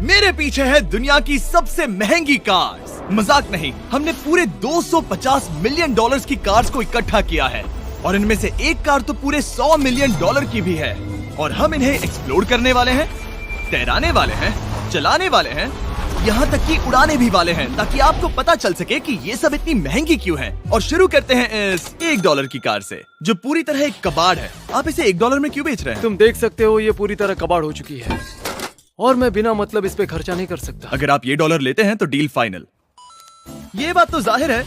मेरे पीछे है दुनिया की सबसे महंगी कार्स। मजाक नहीं, हमने पूरे 250 मिलियन डॉलर्स की कार्स को इकट्ठा किया है और इनमें से एक कार तो पूरे 100 मिलियन डॉलर की भी है। और हम इन्हें एक्सप्लोर करने वाले हैं, तैराने वाले हैं, चलाने वाले हैं, यहाँ तक कि उड़ाने भी वाले हैं, ताकि आपको पता चल सके कि ये सब इतनी महंगी क्यों है। और शुरू करते हैं इस $1 की कार से, जो पूरी तरह एक कबाड़ है। आप इसे $1 में क्यों बेच रहे हैं? तुम देख सकते हो ये पूरी तरह कबाड़ हो चुकी है और मैं बिना मतलब इस पे खर्चा नहीं कर सकता। अगर आप ये $1 लेते हैं तो डील फाइनल। ये बात तो जाहिर है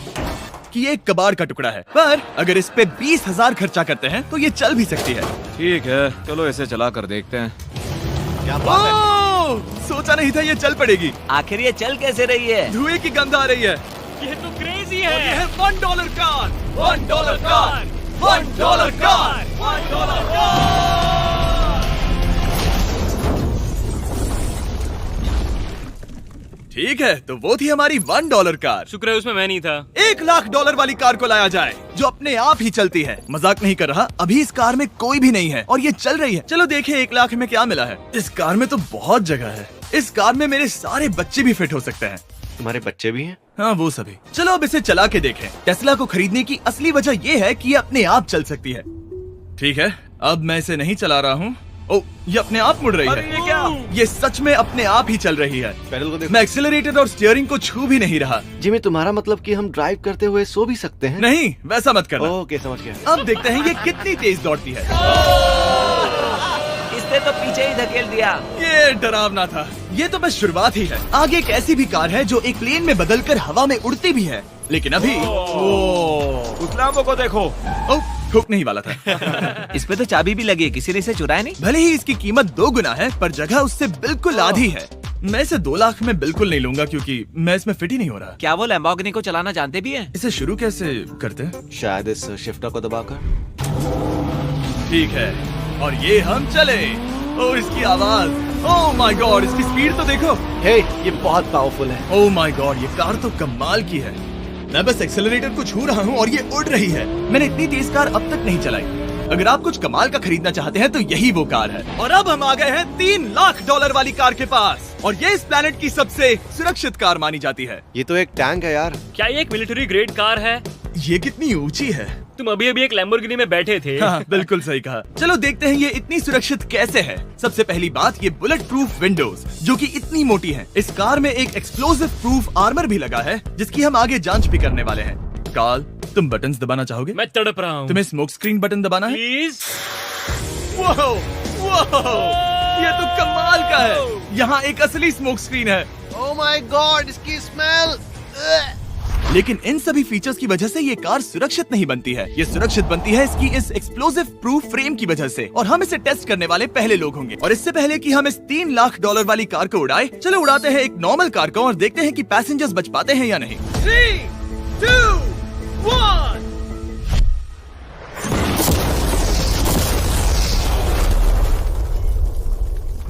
कि ये एक कबाड़ का टुकड़ा है, पर अगर इस पे 20,000 खर्चा करते हैं तो ये चल भी सकती है। ठीक है, चलो इसे चला कर देखते हैं। क्या बात है? सोचा नहीं था ये चल पड़ेगी। आखिर ये चल कैसे रही है? धुएं की गंध आ रही है। ये तो क्रेजी और ये है $1 कार, $1 कार, $1 कार, $1 कार। ठीक है, तो वो थी हमारी $1 कार। शुक्र है उसमें मैं नहीं था। $1,00,000 वाली कार को लाया जाए, जो अपने आप ही चलती है। मजाक नहीं कर रहा, अभी इस कार में कोई भी नहीं है और ये चल रही है। चलो देखें 1 लाख में क्या मिला है। इस कार में तो बहुत जगह है। इस कार में मेरे सारे बच्चे भी फिट हो सकते हैं। तुम्हारे बच्चे भी हैं? हाँ, वो सभी। चलो अब इसे चला के देखें। टेस्ला को खरीदने की असली वजह ये है कि ये अपने आप चल सकती है। ठीक है, अब मैं इसे नहीं चला रहा हूँ। ओ, ये अपने आप मुड़ रही है। ये क्या? ये सच में अपने आप ही चल रही है। पैडल को देखो। मैं एक्सेलरेटर और स्टीयरिंग को छू भी नहीं रहा। जिमी, तुम्हारा मतलब कि हम ड्राइव करते हुए सो भी सकते हैं? नहीं, वैसा मत करना। ओके, समझ गया। अब देखते हैं ये कितनी तेज दौड़ती है। इसने तो पीछे ही धकेल दिया। ये डरावना था। ये तो बस शुरुआत ही है। आगे एक ऐसी भी कार है जो एक प्लेन में बदलकर हवा में उड़ती भी है, लेकिन अभी उस लैम्बो को देखो। ठोकने ही वाला था। इस पे तो चाबी भी लगी है, किसी ने इसे चुराया नहीं। भले ही इसकी कीमत 2 गुना है, पर जगह उससे बिल्कुल आधी है। मैं इसे 2 लाख में बिल्कुल नहीं लूंगा, क्योंकि मैं इसमें फिट ही नहीं हो रहा। क्या वो लैम्बोर्गिनी को चलाना जानते भी हैं? इसे शुरू कैसे करते हैं? शायद इस शिफ्टर को दबाकर। ठीक है, और ये हम चले। ओ, इसकी आवाज, ओह माय गॉड, इसकी स्पीड तो देखो। हे, ये बहुत पावरफुल है। ओह माय गॉड, ये कार तो कमाल की है। मैं बस एक्सेलरेटर को छू रहा हूँ और ये उड़ रही है। मैंने इतनी तेज कार अब तक नहीं चलाई। अगर आप कुछ कमाल का खरीदना चाहते हैं तो यही वो कार है। और अब हम आ गए हैं $3,00,000 वाली कार के पास, और ये इस प्लेनेट की सबसे सुरक्षित कार मानी जाती है। ये तो एक टैंक है यार। क्या ये एक मिलिट्री ग्रेड कार है? ये कितनी ऊंची है। तुम अभी अभी एक लैम्बोर्गिनी में बैठे थे। हाँ, बिल्कुल सही कहा। चलो देखते हैं ये इतनी सुरक्षित कैसे है। सबसे पहली बात, ये बुलेट प्रूफ विंडोज, जो कि इतनी मोटी हैं। इस कार में एक एक्सप्लोसिव प्रूफ आर्मर भी लगा है, जिसकी हम आगे जांच भी करने वाले हैं। कार्ल, तुम बटन्स दबाना चाहोगे? मैं तड़प रहा हूँ। तुम्हें स्मोक स्क्रीन बटन दबाना है? प्लीज। वाओ, वाओ, ये तो कमाल का है। यहाँ एक असली स्मोक स्क्रीन है। ओह माय गॉड, इसकी स्मेल। लेकिन इन सभी फीचर्स की वजह से ये कार सुरक्षित नहीं बनती है। ये सुरक्षित बनती है इसकी इस एक्सप्लोसिव प्रूफ फ्रेम की वजह से, और हम इसे टेस्ट करने वाले पहले लोग होंगे। और इससे पहले कि हम इस $3,00,000 वाली कार को उड़ाए, चलो उड़ाते हैं एक नॉर्मल कार को और देखते हैं कि पैसेंजर्स बच पाते हैं या नहीं। 3, 2, 1।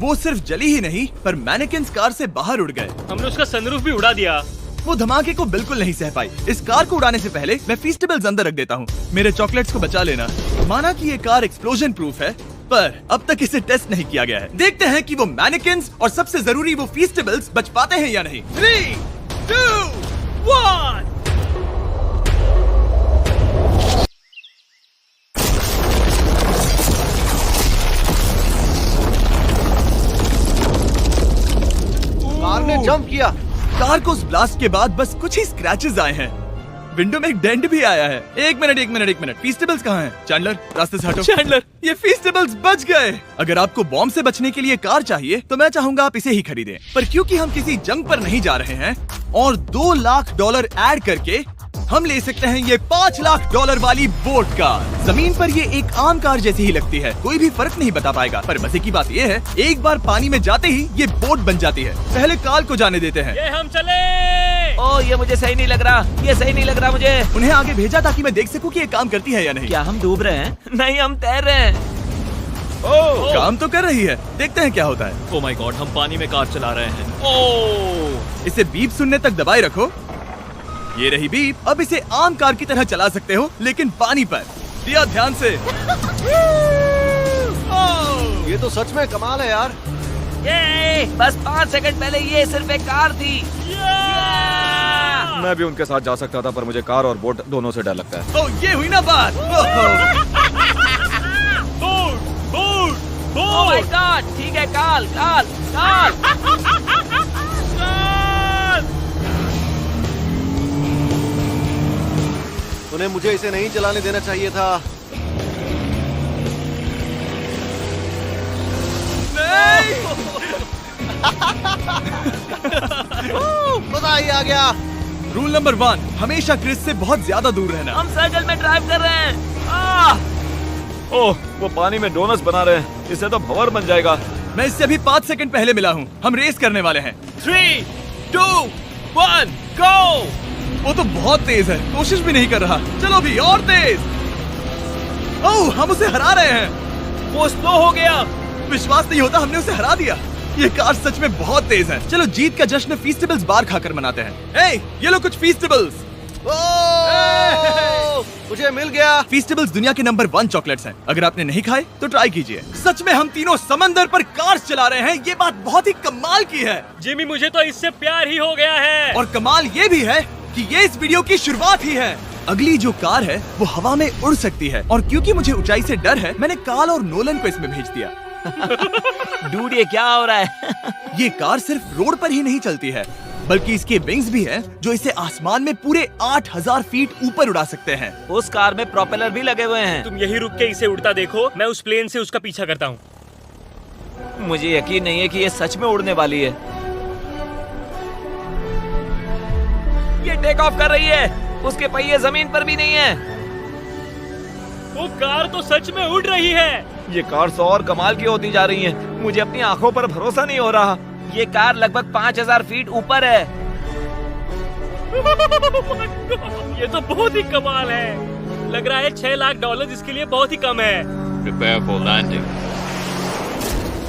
वो सिर्फ जली ही नहीं, पर मैनेकिन्स कार से बाहर उड़ गए। हमने उसका सनरूफ भी उड़ा दिया। वो धमाके को बिल्कुल नहीं सह पाई। इस कार को उड़ाने से पहले मैं फीस्टेबल्स अंदर रख देता हूँ। मेरे चॉकलेट्स को बचा लेना। माना कि ये कार एक्सप्लोजन प्रूफ है, पर अब तक इसे टेस्ट नहीं किया गया है। देखते हैं कि वो मैनेकिन्स और सबसे जरूरी वो फीस्टेबल्स बच पाते हैं या नहीं। 3, 2, 1। कार ने जंप किया। कार को उस ब्लास्ट के बाद बस कुछ ही स्क्रैचेस आए हैं। विंडो में एक डेंट भी आया है। एक मिनट। फीस्टेबल्स कहाँ हैं? चैंडलर, रास्ते से हटो। चैंडलर, ये फीस्टेबल्स बच गए। अगर आपको बॉम्ब से बचने के लिए कार चाहिए तो मैं चाहूंगा आप इसे ही खरीदें। पर क्योंकि हम किसी जंग पर नहीं जा रहे हैं और $2,00,000 ऐड करके हम ले सकते हैं ये $5,00,000 वाली बोट कार। जमीन पर ये एक आम कार जैसी ही लगती है, कोई भी फर्क नहीं बता पाएगा। पर मजे की बात ये है, एक बार पानी में जाते ही ये बोट बन जाती है। पहले कार्ल को जाने देते हैं। ये हम चले। ओह, ये मुझे सही नहीं लग रहा। ये सही नहीं लग रहा मुझे। उन्हें आगे भेजा ताकि मैं देख सकूं कि ये काम करती है या नहीं। क्या हम डूब रहे हैं? नहीं, हम तैर रहे हैं। काम तो कर रही है, देखते हैं क्या होता है। ओह माय गॉड, हम पानी में कार चला रहे हैं। ओह, इसे बीप सुनने तक दबाए रखो। ये रही बीप। अब इसे आम कार की तरह चला सकते हो, लेकिन पानी पर। दिया ध्यान से। ये तो सच में कमाल है यार। ये बस 5 सेकंड पहले ये सिर्फ एक कार थी। मैं भी उनके साथ जा सकता था, पर मुझे कार और बोट दोनों से डर लगता है। ओ ये हुई ना बात। ओह माय गॉड, ठीक है, काल काल काल। तूने मुझे इसे नहीं चलाने देना चाहिए था। मजा ही आ गया। रूल नंबर 1, हमेशा क्रिस से बहुत ज्यादा दूर रहना। हम सर्कल में ड्राइव कर रहे हैं। ओह, वो पानी में डोनट्स बना रहे हैं। इससे तो भंवर बन जाएगा। मैं इससे अभी 5 सेकंड पहले मिला हूँ। हम रेस करने वाले हैं। 3, 2, 1, गो। वो तो बहुत तेज है, कोशिश भी नहीं कर रहा। चलो भी और तेज। ओह, हम उसे हरा रहे हैं। वो स्लो हो गया। विश्वास नहीं होता, हमने उसे हरा दिया। ये कार सच में बहुत तेज है। चलो जीत का जश्न फीस्टेबल्स बार खाकर मनाते हैं। ये लो कुछ फीस्टेबल्स। मुझे मिल गया। फीस्टेबल्स दुनिया के नंबर 1 चॉकलेट्स हैं। अगर आपने नहीं खाए तो ट्राई कीजिए। सच में हम तीनों समंदर पर कार्स चला रहे हैं। ये बात बहुत ही कमाल की है। जिमी, मुझे तो इससे प्यार ही हो गया है। और कमाल ये भी है कि ये इस वीडियो की शुरुआत ही है। अगली जो कार है वो हवा में उड़ सकती है, और क्योंकि मुझे ऊंचाई से डर है, मैंने काल और नोलन को इसमें भेज दिया। डूड, ये क्या हो रहा है? ये कार सिर्फ रोड पर ही नहीं चलती है, बल्कि इसके विंग्स भी हैं, जो इसे आसमान में पूरे 8000 फीट ऊपर उड़ा सकते हैं। उस कार में प्रोपेलर भी लगे हुए हैं। तुम यही रुक के इसे उड़ता देखो, मैं उस प्लेन से उसका पीछा करता हूँ। मुझे यकीन नहीं है कि ये सच में उड़ने वाली है। ये टेक ऑफ कर रही है। उसके पहिए जमीन पर भी नहीं है। वो कार तो सच में उड़ रही है। ये कार तो और कमाल की होती जा रही है। मुझे अपनी आंखों पर भरोसा नहीं हो रहा। ये कार लगभग 5000 फीट ऊपर है। ये तो बहुत ही कमाल है। लग रहा है $6 लाख इसके लिए बहुत ही कम है। Prepare for landing.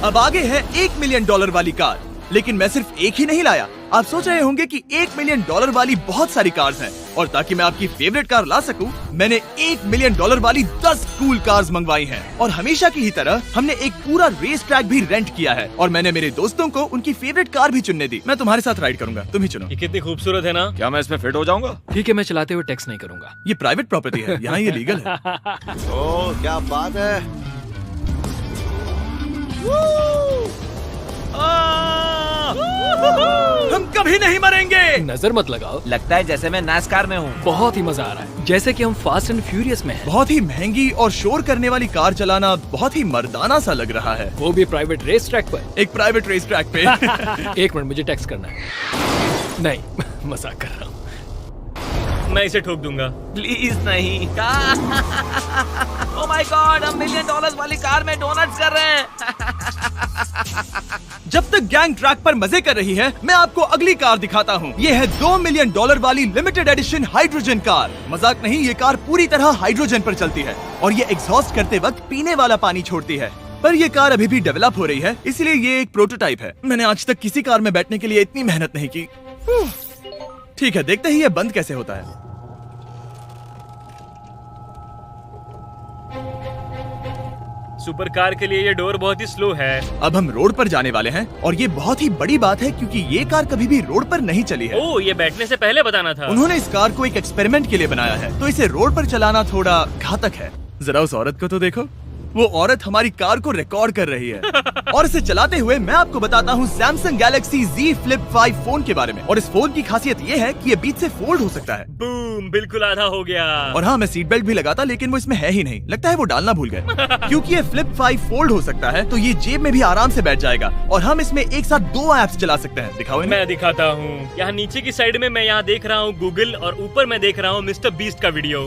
अब आगे है $1 मिलियन वाली कार। लेकिन मैं सिर्फ एक ही नहीं लाया। आप सोच रहे होंगे कि $1 मिलियन वाली बहुत सारी कार्स हैं, और ताकि मैं आपकी फेवरेट कार ला सकूं, मैंने $1 मिलियन वाली 10 कूल कार्स मंगवाई हैं। और हमेशा की ही तरह हमने एक पूरा रेस ट्रैक भी रेंट किया है, और मैंने मेरे दोस्तों को उनकी फेवरेट कार भी चुनने दी। मैं तुम्हारे साथ राइड करूंगा, तुम ही चुनो। ये कितनी खूबसूरत है ना। क्या मैं इसमें फिट हो जाऊंगा? ठीक है, मैं चलाते हुए टेक्स्ट नहीं करूंगा। ये प्राइवेट प्रॉपर्टी है, यहाँ ये लीगल है। ओह, क्या बात है। हम कभी नहीं मरेंगे। नजर मत लगाओ। लगता है जैसे मैं नास्कार में हूँ। बहुत ही मजा आ रहा है, जैसे कि हम फास्ट एंड फ्यूरियस में हैं। बहुत ही महंगी और शोर करने वाली कार चलाना बहुत ही मर्दाना सा लग रहा है। वो भी प्राइवेट रेस ट्रैक पर। एक प्राइवेट रेस ट्रैक पे। 1 मिनट, मुझे टेक्स्ट करना है। नहीं, मजाक कर रहा हूँ। मैं इसे ठोक दूंगा। प्लीज नहीं। ओह माय गॉड, हम $1 मिलियन वाली कार में डोनट्स कर रहे हैं। जब तक गैंग ट्रैक पर मजे कर रही है, मैं आपको अगली कार दिखाता हूँ। ये है $2 मिलियन वाली लिमिटेड एडिशन हाइड्रोजन कार। मजाक नहीं, ये कार पूरी तरह हाइड्रोजन पर चलती है, और ये एग्जॉस्ट करते वक्त पीने वाला पानी छोड़ती है। पर ये कार अभी भी डेवलप हो रही है, इसलिए ये एक प्रोटोटाइप है। मैंने आज तक किसी कार में बैठने के लिए इतनी मेहनत नहीं की। ठीक है, देखते ही ये बंद कैसे होता है। सुपर कार के लिए ये डोर बहुत ही स्लो है। अब हम रोड पर जाने वाले हैं, और ये बहुत ही बड़ी बात है, क्योंकि ये कार कभी भी रोड पर नहीं चली है। ओह, ये बैठने से पहले बताना था। उन्होंने इस कार को एक एक्सपेरिमेंट के लिए बनाया है, तो इसे रोड पर चलाना थोड़ा घातक है। जरा उस औरत को तो देखो, वो औरत हमारी कार को रिकॉर्ड कर रही है। और इसे चलाते हुए मैं आपको बताता हूँ Samsung Galaxy Z Flip 5 phone के बारे में। और इस फोन की खासियत ये है कि ये बीच से फोल्ड हो सकता है। बूम, बिल्कुल आधा हो गया। और हाँ, मैं सीट बेल्ट भी लगाता, लेकिन वो इसमें है ही नहीं। लगता है वो डालना भूल गए। क्योंकि ये Flip 5 फोल्ड हो सकता है, तो ये जेब में भी आराम से बैठ जाएगा, और हम इसमें एक साथ 2 ऐप्स चला सकते हैं। दिखाओ इन्हें। मैं दिखाता हूँ। यहाँ नीचे की साइड में मैं यहाँ देख रहा हूँ गूगल, और ऊपर मैं देख रहा हूँ मिस्टर बीस्ट का वीडियो।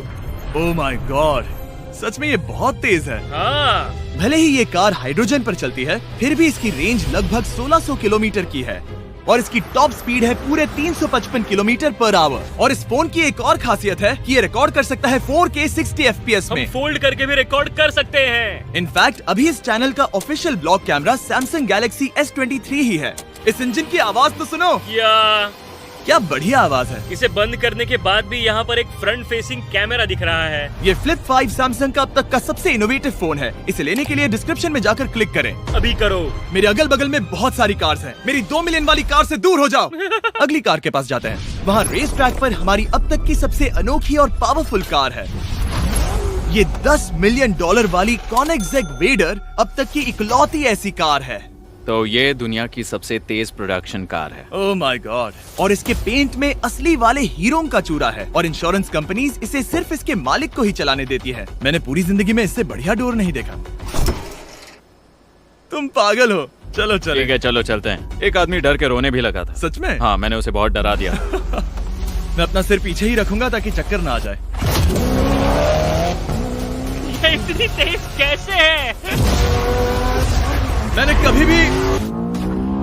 ओह माय गॉड, सच में ये बहुत तेज है। हाँ। भले ही ये कार हाइड्रोजन पर चलती है, फिर भी इसकी रेंज लगभग 1600 किलोमीटर की है, और इसकी टॉप स्पीड है पूरे 355 किलोमीटर पर आवर। और इस फोन की एक और खासियत है कि ये रिकॉर्ड कर सकता है 4K 60 FPS में। हम फोल्ड करके भी रिकॉर्ड कर सकते हैं। इनफैक्ट अभी इस चैनल का official blog camera Samsung Galaxy S23 ही है। इस इंजन की आवाज तो सुनो। क्या बढ़िया आवाज है। इसे बंद करने के बाद भी यहाँ पर एक फ्रंट फेसिंग कैमरा दिख रहा है। ये फ्लिप 5 सैमसंग का अब तक का सबसे इनोवेटिव फोन है। इसे लेने के लिए डिस्क्रिप्शन में जाकर क्लिक करें। अभी करो। मेरे अगल बगल में बहुत सारी कार्स हैं। मेरी 2 मिलियन वाली कार से दूर हो जाओ। अगली कार के पास जाते हैं। वहाँ रेस ट्रैक पर हमारी अब तक की सबसे अनोखी और पावरफुल कार है। ये $10 मिलियन वाली Koenigsegg वेडर अब तक की इकलौती ऐसी कार है। तो ये दुनिया की सबसे तेज प्रोडक्शन कार है। Oh my God. और इसके पेंट में असली वाले हीरो का चूरा है और इंश्योरेंस कंपनीज इसे सिर्फ इसके मालिक को ही चलाने देती है। मैंने पूरी जिंदगी में इससे बढ़िया डोर नहीं देखा। तुम पागल हो। चलो चलो। ठीक है चलो चलते हैं। एक आदमी डर के रोने भी लगा था। सच में? हाँ, मैंने उसे बहुत डरा दिया। मैं अपना सिर पीछे ही रखूंगा ताकि चक्कर ना आ जाए। ये इतनी तेज कैसे है? मैंने कभी भी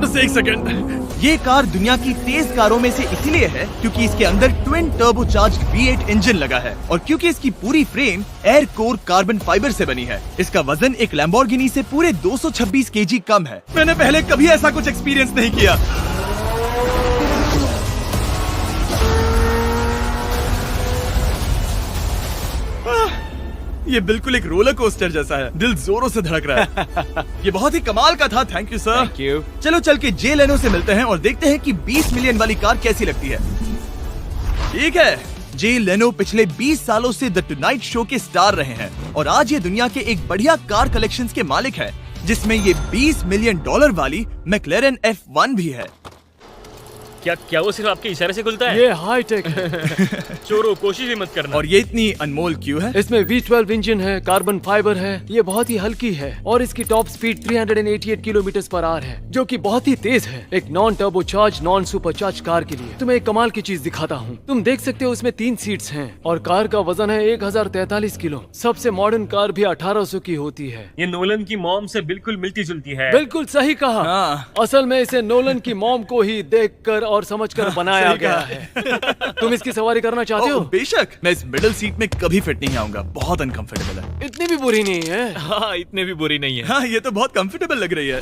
बस एक सेकंड। ये कार दुनिया की तेज कारों में से इसीलिए है क्योंकि इसके अंदर ट्विन टर्बोचार्ज्ड V8 इंजन लगा है और क्योंकि इसकी पूरी frame air core carbon fibre से बनी है। इसका वजन एक लैम्बोर्गिनी से पूरे 226 kg कम है। मैंने पहले कभी ऐसा कुछ एक्सपीरियंस नहीं किया। ये बिल्कुल एक रोलर कोस्टर जैसा है। दिल जोरों से धड़क रहा है। ये बहुत ही कमाल का था। Thank you sir. Thank you. चलो चल के जे लेनो से मिलते हैं और देखते हैं कि 20 मिलियन वाली कार कैसी लगती है। ठीक है। जे लेनो पिछले 20 सालों से द टुनाइट शो के स्टार रहे हैं और आज ये दुनिया के एक बढ़िया कार कलेक्शंस के मालिक है जिसमें ये $20 मिलियन वाली मैक्लेरन F1 भी है। क्या वो सिर्फ आपके इशारे से खुलता है? ये हाई टेक है। चोरों, कोशिश भी मत करना। और ये इतनी अनमोल क्यों है? इसमें V12 इंजन है, कार्बन फाइबर है, ये बहुत ही हल्की है और इसकी टॉप स्पीड 388 किलोमीटर/आवर है जो कि बहुत ही तेज है। एक non turbocharge non supercharge car के लिए तुम्हें एक कमाल की चीज दिखाता हूँ। तुम देख सकते हो उसमें 3 सीट्स हैं और कार का वजन है 1043 किलो। सबसे मॉडर्न कार भी 1800 की होती है। ये नोलन की मॉम से बिल्कुल मिलती जुलती है। बिल्कुल सही कहा। हाँ। असल में इसे नोलन की मॉम को ही देखकर और समझकर बनाया सही गया कहा। है। तुम इसकी सवारी करना चाहते हो? बेशक। मैं इस मिडिल सीट में कभी फिट नहीं आऊंगा। बहुत अनकंफर्टेबल है। इतनी भी बुरी नहीं है। हाँ, इतने भी बुरी नहीं है। हाँ, ये तो बहुत कंफर्टेबल लग रही है।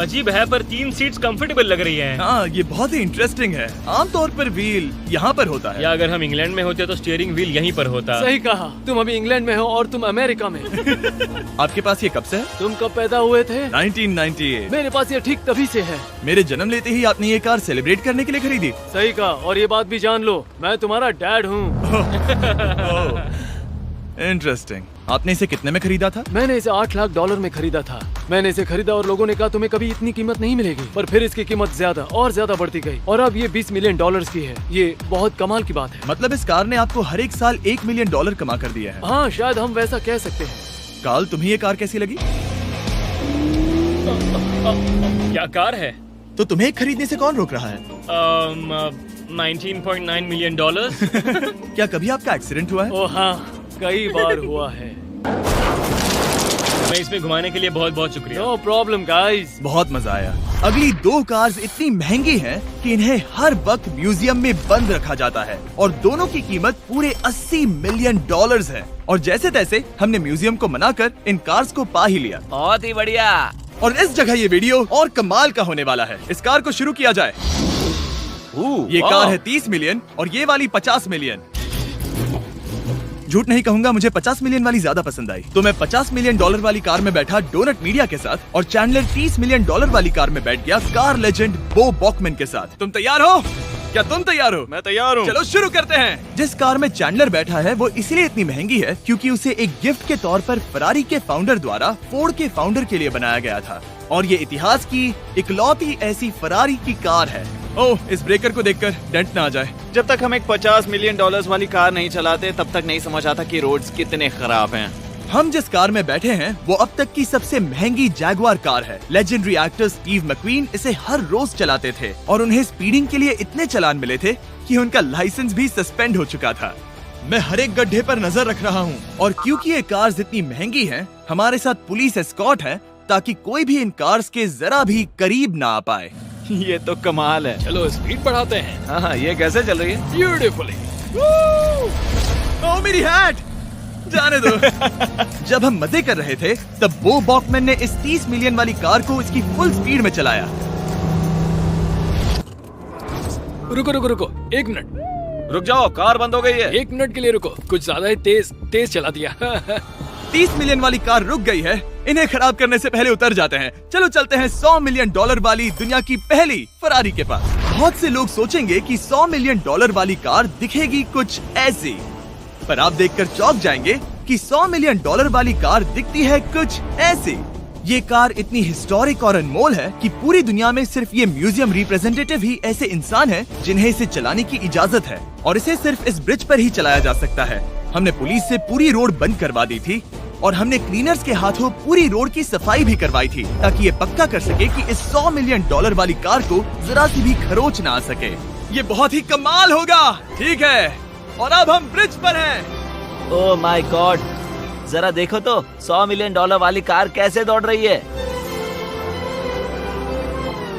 अजीब है पर 3 सीट्स कंफर्टेबल लग रही हैं। हाँ, ये बहुत ही इंटरेस्टिंग है। आमतौर पर व्हील यहाँ पर होता है। या अगर हम इंग्लैंड में होते तो स्टीयरिंग व्हील यहीं पर होता। सही कहा। तुम अभी इंग्लैंड में हो और तुम अमेरिका में। आपके पास ये कब से है? तुम कब पैदा हुए थे? 1998। मेरे पास ये ठीक तभी से है। मेरे जन्म लेते ही आपने ये कार सेलिब्रेट करने के लिए खरीदी। सही कहा। और ये बात भी जान लो, मैं तुम्हारा डैड हूँ। इंटरेस्टिंग। आपने इसे कितने में खरीदा था? मैंने इसे $8 लाख में खरीदा था। मैंने इसे खरीदा और लोगों ने कहा तुम्हें कभी इतनी कीमत नहीं मिलेगी, पर फिर इसकी कीमत ज्यादा और ज्यादा बढ़ती गई और अब ये $20 मिलियन की है। ये बहुत कमाल की बात है। मतलब इस कार ने आपको हर एक साल $1 मिलियन कमा कर दिया है। हाँ, शायद हम वैसा कह सकते हैं। काल, तुम्हें ये कार कैसी लगी? क्या कार है? तो तुम्हें खरीदने से कौन रोक रहा है? 19.9 मिलियन डॉलर। क्या कभी आपका एक्सीडेंट हुआ है? ओ हाँ, कई बार हुआ है। मैं इसमें घुमाने के लिए बहुत बहुत शुक्रिया। No problem guys. बहुत मजा आया। अगली 2 कार्स इतनी महंगी हैं कि इन्हें हर वक्त म्यूजियम में बंद रखा जाता है और दोनों की कीमत पूरे $80 मिलियन है। और जैसे तैसे हमने म्यूजियम को मनाकर इन कार्स को पा ही लिया। बहुत ही बढ़िया। और इस जगह ये वीडियो और कमाल का होने वाला है। इस कार को शुरू किया जाए। ये कार है 30 मिलियन और ये वाली 50 मिलियन। झूठ नहीं कहूंगा, मुझे 50 मिलियन वाली ज्यादा पसंद आई। तो मैं $50 मिलियन वाली कार में बैठा डोनट मीडिया के साथ और चैंडलर $30 मिलियन वाली कार में बैठ गया कार लेजेंड बो बॉकमैन के साथ। तुम तैयार हो? क्या तुम तैयार हो? मैं तैयार हूँ। चलो शुरू करते हैं। जिस कार में चैंडलर बैठा है वो इसलिए इतनी महंगी है क्योंकि उसे एक गिफ्ट के तौर पर फरारी के फाउंडर द्वारा फोर्ड के फाउंडर के लिए बनाया गया था और ये इतिहास की इकलौती ऐसी फरारी की कार है। ओह, इस ब्रेकर को देखकर डेंट ना आ जाए। जब तक हम एक $50 मिलियन वाली कार नहीं चलाते तब तक नहीं समझ आता कि रोड्स कितने खराब हैं। हम जिस कार में बैठे हैं वो अब तक की सबसे महंगी जैगुआर कार है। लेजेंडरी एक्टर स्टीव मैक्वीन इसे हर रोज चलाते थे और उन्हें स्पीडिंग के लिए इतने चालान मिले थे कि उनका लाइसेंस भी सस्पेंड हो चुका था। मैं हर एक गड्ढे पर नजर रख रहा हूँ और क्योंकि ये कार्स इतनी महंगी हैं, हमारे साथ पुलिस एस्कॉर्ट है ताकि कोई भी इन कार्स के जरा भी करीब ना आ पाए। ये तो कमाल है। चलो स्पीड बढ़ाते हैं। हाँ, ये कैसे चल रही है? ब्यूटीफुली। ओह, मेरी हैट! जाने दो। जब हम मजे कर रहे थे तब बो बॉकमैन ने इस 30 मिलियन वाली कार को इसकी फुल स्पीड में चलाया। रुको रुको रुको, 1 मिनट। रुक जाओ, कार बंद हो गई है। 1 मिनट के लिए रुको, कुछ ज्यादा ही तेज चला दिया। 30 मिलियन वाली कार रुक गई है। इन्हें खराब करने से पहले उतर जाते हैं। चलो चलते हैं $100 मिलियन वाली दुनिया की पहली फरारी के पास। बहुत से लोग सोचेंगे कि $100 मिलियन वाली कार दिखेगी कुछ ऐसी, पर आप देखकर चौंक जाएंगे कि $100 मिलियन वाली कार दिखती है कुछ ऐसी। ये कार इतनी हिस्टोरिक और अनमोल है कि पूरी दुनिया में सिर्फ ये म्यूजियम रिप्रेजेंटेटिव ही ऐसे इंसान हैं जिन्हें इसे चलाने की इजाजत है, और इसे सिर्फ इस ब्रिज पर ही चलाया जा सकता है। हमने पुलिस से पूरी रोड बंद करवा दी थी और हमने क्लीनर्स के हाथों पूरी रोड की सफाई भी करवाई थी, ताकि ये पक्का कर सके कि इस $100 मिलियन वाली कार को जरा सी भी खरोच ना आ सके। ये बहुत ही कमाल होगा, ठीक है? और अब हम ब्रिज पर हैं। ओह माय गॉड, जरा देखो तो $100 मिलियन वाली कार कैसे दौड़ रही है।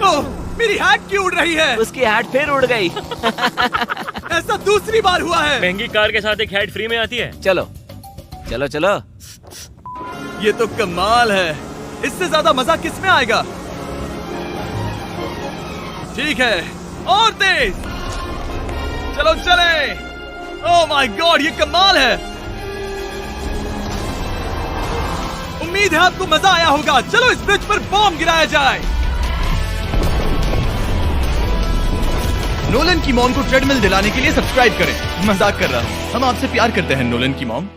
ओह, मेरी हैट क्यों उड़ रही है? उसकी हैट फिर उड़ गई। ऐसा दूसरी बार हुआ है। महंगी कार के साथ एक हेड फ्री में आती है। चलो चलो चलो। ये तो कमाल है। इससे ज्यादा मजा किस में आएगा? ठीक है, और तेज। चलो चले। ओह माय गॉड, ये कमाल है। उम्मीद है आपको मजा आया होगा। चलो इस ब्रिज पर बॉम्ब गिराया जाए। नोलन की मॉम को ट्रेडमिल दिलाने के लिए सब्सक्राइब करें। मजाक कर रहा हूँ, हम आपसे प्यार करते हैं नोलन की मॉम।